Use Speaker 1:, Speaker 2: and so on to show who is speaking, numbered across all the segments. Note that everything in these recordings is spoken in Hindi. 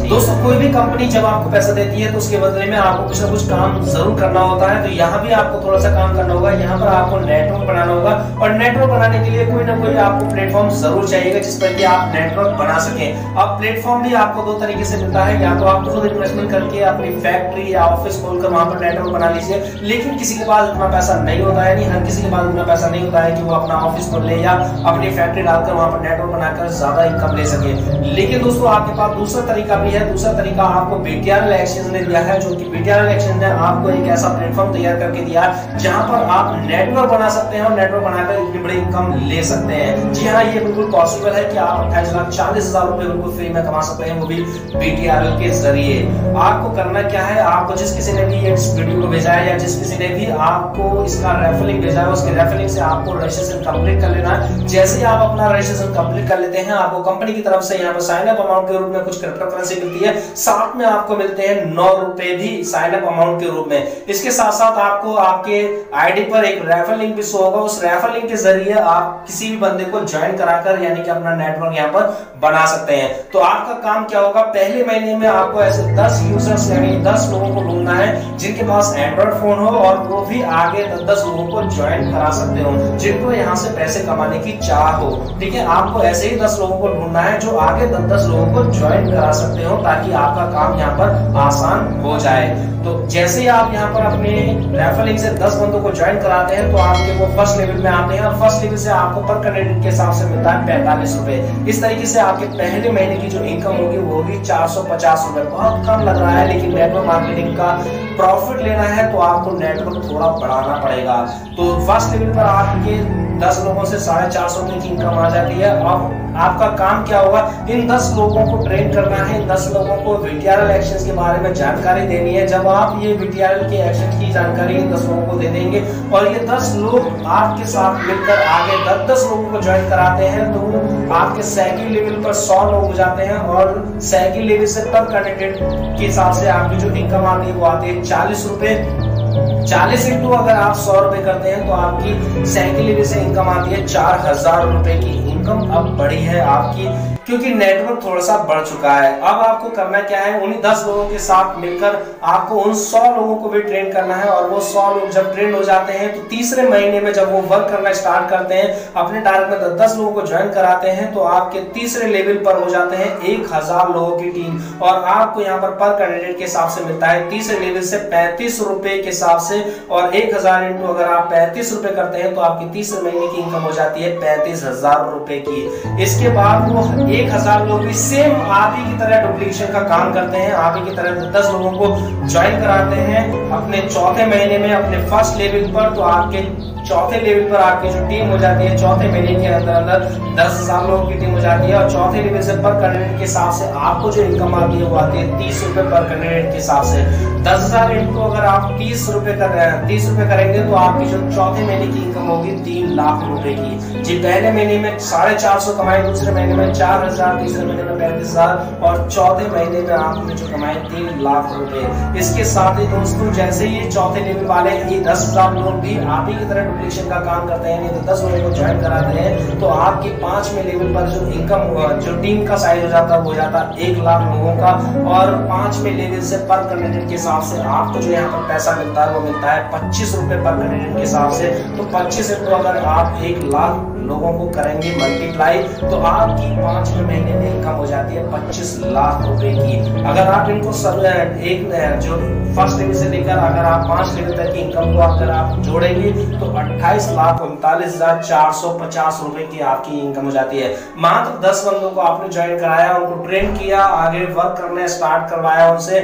Speaker 1: दोस्तों कोई भी कंपनी जब आपको पैसा देती है तो उसके बदले में आपको कुछ ना कुछ काम जरूर करना होता है। तो यहाँ भी आपको थोड़ा सा काम करना होगा। यहाँ पर आपको नेटवर्क बनाना होगा और नेटवर्क बनाने के लिए कोई ना कोई आपको प्लेटफॉर्म जरूर चाहिए जिस पर कि आप नेटवर्क बना सकें। अब प्लेटफॉर्म भी आपको दो तरीके से मिलता है, या तो आप खुद इन्वेस्टमेंट करके अपनी फैक्ट्री या ऑफिस खोलकर वहां पर नेटवर्क बना लीजिए, लेकिन किसी के पास इतना पैसा नहीं होता है, नहीं हर किसी के पास इतना पैसा नहीं होता है कि वो अपना ऑफिस खोल ले या अपनी फैक्ट्री डालकर वहां पर नेटवर्क बनाकर ज्यादा इनकम ले सके। लेकिन दोस्तों आपके पास दूसरा तरीका भी है। दूसरा तरीका आपको बीटीआरएल एक्सचेंज ने दिया है, जो कि बीटीआरएल एक्सचेंज ने आपको एक ऐसा प्लेटफॉर्म तैयार करके दिया जहां पर आप नेटवर्क बना सकते हैं और नेटवर्क बनाकर इतनी बड़ी इनकम ले सकते हैं। जी हाँ, ये बिल्कुल पॉसिबल है कि आप 28,40,000 रुपए बिल्कुल फ्री में कमा सकते हैं, वो भी बीटीआरएल के जरिए। आपको करना क्या है, आपको जिस किसी ने भी इस वीडियो को भेजा है या जिस किसी ने भी आपको इसका रेफर लिंक भेजा है, उसके रेफर लिंक से आपको रजिस्ट्रेशन कंप्लीट कर लेना है। जैसे ही आप अपना रजिस्ट्रेशन कंप्लीट कर लेते हैं, आपको कंपनी की तरफ से यहाँ पर साइन अप अमाउंट के रूप में कुछ क्रिप्टो करेंसी मिलती है, साथ में आपको मिलते हैं 9 रुपए भी साइन अप अमाउंट के रूप में। इसके साथ साथ आपको आपके आईडी पर एक रेफर लिंक भी शो होगा। उस रेफर लिंक के जरिए आप किसी भी बंदे को ज्वाइन कराकर यानी कि अपना नेटवर्क यहाँ पर बना सकते हैं। तो आपका काम क्या होगा, पहले महीने में आपको ऐसे 10 यूजर्स यानी 10 लोगों को ढूंढना है जिनके पास एंड्रॉइड फोन हो और वो भी आगे 10 लोगों को ज्वाइन करा सकते हो, जिनको यहाँ से पैसे कमाने की चाह हो। ठीक है, आपको ऐसे ही 10 लोगों को ढूंढना है जो आगे 10 लोगों को ज्वाइन करा सकते हो, ताकि आपका काम यहाँ पर आसान हो जाए। तो जैसे ही आप यहाँ पर अपने रेफर लिंक से 10 बंदों को ज्वाइन कराते हैं तो आपके वो फर्स्ट लेवल में आते हैं और फर्स्ट लेवल से आपको पर कैंडिडेट के हिसाब से मिलता है 45 रुपए। इस तरीके से आपके पहले महीने की जो इनकम होगी वो होगी 450 रुपए। बहुत कम लग रहा है, लेकिन नेटवर्क मार्केटिंग का प्रॉफिट लेना है तो आपको नेटवर्क थोड़ा बढ़ाना पड़ेगा। तो फर्स्ट लेवल पर आपके 10 लोगों से 450 रुपए की इनकम आ जाती है। अब आपका काम क्या होगा, इन 10 लोगों को ट्रेन करना है, इन 10 लोगों को बीटीआरएल एक्सचेंज के बारे में जानकारी देनी है। जब आप ये बीटीआरएल के एक्सचेंज की जानकारी इन 10 लोगों को दे देंगे और ये 10 लोग आपके साथ मिलकर आगे 10 लोगों को ज्वाइन कराते हैं, तो आपके सेकंड लेवल पर 100 लोग हो जाते हैं और सेकंड लेवल से पर कैंडिडेट के हिसाब से आपकी जो इनकम आती है वो आती है 40 रुपए। 40 इंटू अगर आप 100 रुपए करते हैं तो आपकी सेकंड लेवल से इनकम आती है 4000 रुपए की इनकम अब बढ़ी है आपकी, क्योंकि नेटवर्क थोड़ा सा बढ़ चुका है। अब आपको करना क्या है, उन्हीं 10 लोगों के साथ मिलकर आपको उन 100 लोगों को भी ट्रेन करना है और वो 100 लोग जब ट्रेन हो जाते हैं तो तीसरे महीने में जब वो वर्क करना स्टार्ट करते हैं, अपने टारगेट में 10 लोगों को ज्वाइन कराते हैं, तो आपके तीसरे लेवल पर हो जाते हैं 1000 लोगों की टीम और आपको यहाँ पर कैंडिडेट के हिसाब से मिलता है तीसरे लेवल से 35 रुपए के हिसाब से। और 1000 इंटू अगर आप 35 रुपए करते हैं तो आपकी तीसरे महीने की इनकम हो जाती है 35,000 रुपए की। इसके बाद वो 1000 लोग भी सेम आप ही की तरह डुप्लीकेशन का काम करते हैं, आप ही की तरह 10 लोगों को ज्वाइन कराते हैं अपने चौथे महीने में अपने फर्स्ट लेवल पर। तो आपके चौथे लेवल पर आपकी जो टीम हो जाती है चौथे महीने के अंदर 10,000 लोगों की टीम हो जाती है और चौथे लेवल से पर कैंडिडेट के हिसाब से आपको जो इनकम आती है वो आती है 30 रुपए पर कैंडिडेट के हिसाब से। 10,000 इंटू अगर आप 30 रुपए कर रहे हैं 30 रुपए करेंगे तो आपकी जो चौथे महीने की इनकम होगी 3 लाख रुपए की। जी, पहले महीने में 450 कमाए, दूसरे महीने में 4000, तीसरे महीने में 35,000 और चौथे महीने में आपने जो कमाए 3 लाख रुपए। इसके साथ ही दोस्तों जैसे ही चौथे लेवल वाले ये 10,000 लोग भी आप ही की तरह डुप्लीकेशन का काम करते हैं, नहीं तो 10 लोगों को ज्वाइन कराते हैं, तो आपके 5वें लेवल पर जो इनकम जो टीम का साइज हो जाता है वो जाता है 1 लाख लोगों का। और 5वें लेवल से पर कैंडिडेट के हिसाब से आपको जो यहाँ पर पैसा मिलता है वो मिलता है 25 रुपए पर कैंडिडेट के हिसाब से। तो 25 इंटू अगर आप 1 लाख लोगों को करेंगे मल्टीप्लाई तो आपकी 5वें महीने में इनकम हो जाती है 25 लाख रुपए की। अगर आप इनको एक जो फर्स्ट लेवल से लेकर अगर आप 5 लेवल तक की इनकम को अगर आप जोड़ेंगे तो 28,39,450 रुपए की आपकी इनकम हो जाती है। मात्र 10 बंदों को आपने ज्वाइन कराया, उनको ट्रेन किया, आगे वर्क करना स्टार्ट करवाया उनसे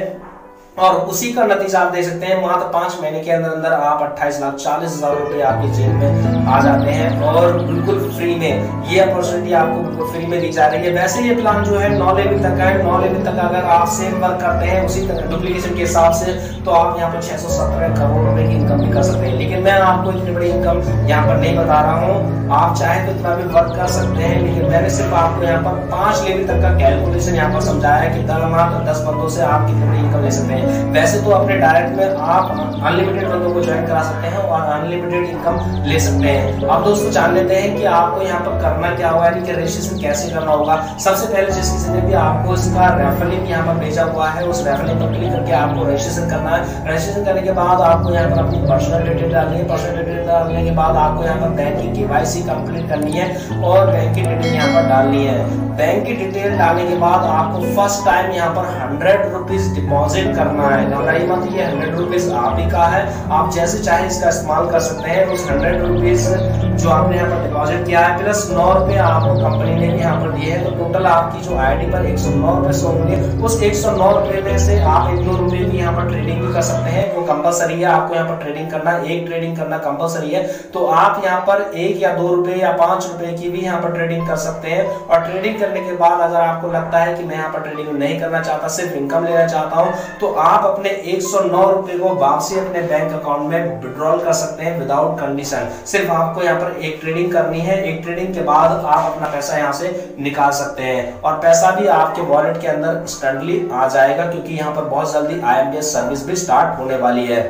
Speaker 1: और उसी का नतीजा आप देख सकते हैं। मात्र 5 महीने के अंदर अंदर आप 28,40,000 रुपए आपकी जेब में आ जाते हैं और बिल्कुल फ्री में ये अपॉर्चुनिटी आपको बिल्कुल फ्री में दी जा रही है। वैसे ये प्लान जो है 9 लेवल तक है। 9 लेवल तक अगर आप सेम वर्क करते हैं उसी तरह डुप्लीकेशन के हिसाब से तो आप यहाँ पर 617 करोड़ रुपए की इनकम भी कर सकते हैं। लेकिन मैं आपको इतनी बड़ी इनकम यहाँ पर नहीं बता रहा हूँ, आप चाहे तो इतना भी वर्क कर सकते हैं, लेकिन मैंने सिर्फ आपको यहाँ पर 5 लेवल तक का कैलकुलेशन यहाँ पर समझाया है कि मात्र 10 बंदों से आप कितनी बड़ी इनकम ले सकते हैं। हैं। वैसे तो अपने डायरेक्ट में आप अनलिमिटेड बंदों को ज्वाइन करा सकते हैं और अनलिमिटेड इनकम ले सकते हैं। अब दोस्तों जान लेते हैं कि आपको यहाँ पर करना क्या होगा, यानी कि रजिस्ट्रेशन कैसे करना होगा। सबसे पहले जिस किसी ने भी आपको इसका रेफरल लिंक यहाँ पर भेजा हुआ है, उस रेफरल लिंक पर क्लिक करके आपको रजिस्ट्रेशन करना है। रजिस्ट्रेशन करने के बाद आपको यहाँ पर अपनी पर्सनल डिटेल डालनी है। पर्सनल डिटेल डालने के बाद आपको यहाँ पर बैंक की KYC कंप्लीट करनी है और बैंक की डिटेल यहाँ पर डालनी है। बैंक की डिटेल डालने के बाद आपको फर्स्ट टाइम यहाँ पर 100 रुपीज डिपॉजिट करना है। घबराइए मत, ये 100 रुपीज आप ही का है, आप जैसे चाहे इसका इस्तेमाल कर सकते हैं। उस 100 रुपीज जो आपने यहाँ पर डिपॉजिट किया है प्लस 9 रुपए आपको कंपनी ने भी यहाँ पर दिए हैं, तो टोटल आपकी जो आईडी पर 109 रुपए शो होंगे। उस 109 रुपए में से आप 1-2 रुपए भी यहाँ पर ट्रेडिंग भी कर सकते हैं, वो कंपलसरी है। आपको यहाँ पर ट्रेडिंग करना, एक ट्रेडिंग करना कंपलसरी है। तो आप यहाँ पर 1 या 2 रुपए या 5 रुपए की भी यहाँ पर ट्रेडिंग कर सकते हैं। और ट्रेडिंग करने के बाद अगर आपको लगता है कि मैं यहाँ पर ट्रेडिंग नहीं करना चाहता, सिर्फ इनकम लेना चाहता हूँ, तो आप अपने 109 रुपए को वापसी अपने बैंक अकाउंट में विड्रॉल कर सकते हैं विदाउट कंडीशन। सिर्फ आपको यहाँ पर एक ट्रेडिंग करनी है, एक ट्रेडिंग के बाद आप अपना पैसा यहाँ से निकाल सकते हैं और पैसा भी आपके वॉलेट के अंदर इंस्टेंटली आ जाएगा, क्योंकि यहाँ पर बहुत जल्दी IMPS सर्विस भी स्टार्ट होने वाली है।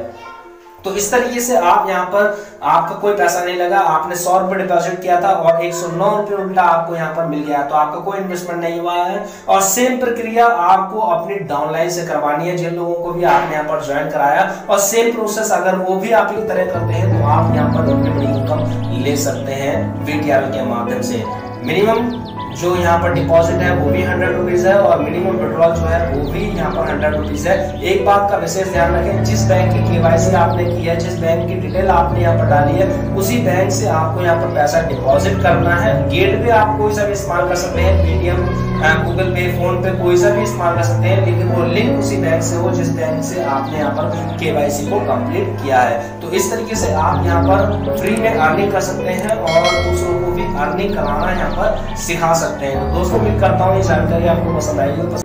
Speaker 1: तो इस तरीके से आप यहाँ पर आपका कोई पैसा नहीं लगा, आपने 100 रुपए डिपॉजिट किया था और 109 रुपए उल्टा आपको यहाँ पर मिल गया, तो आपका कोई इन्वेस्टमेंट नहीं हुआ है। और सेम प्रक्रिया आपको अपनी डाउनलाइन से करवानी है, जिन लोगों को भी आपने यहाँ पर ज्वाइन कराया, और सेम प्रोसेस अगर वो भी आप ही तरह करते हैं तो आप यहाँ पर उनकी बड़ी इनकम ले सकते हैं VTRL के माध्यम से। मिनिमम जो यहाँ पर डिपॉजिट है वो भी 100 रुपीज है और मिनिमम विड्रॉल जो है वो भी यहाँ पर 100 रुपीज है। एक बात का विशेष ध्यान रखें, जिस बैंक की KYC आपने की है, जिस बैंक की डिटेल आपने यहाँ पर डाली है, उसी बैंक से आपको यहाँ पर पैसा डिपॉजिट करना है। गेटवे आप कोई सा भी इस्तेमाल कर सकते हैं, पेटीएम, गूगल पे, फोन पे, कोई सा भी इस्तेमाल कर सकते हैं, लेकिन वो लिंक उसी बैंक से हो जिस बैंक से आपने यहाँ पर KYC को कंप्लीट किया है। तो इस तरीके से आप यहाँ पर फ्री में अर्निंग कर सकते हैं और दूसरों को भी अर्निंग कराना यहाँ पर सिखा सकते हैं। तो दोस्तों उम्मीद करता हूँ ये जानकारी आपको पसंद आई हो।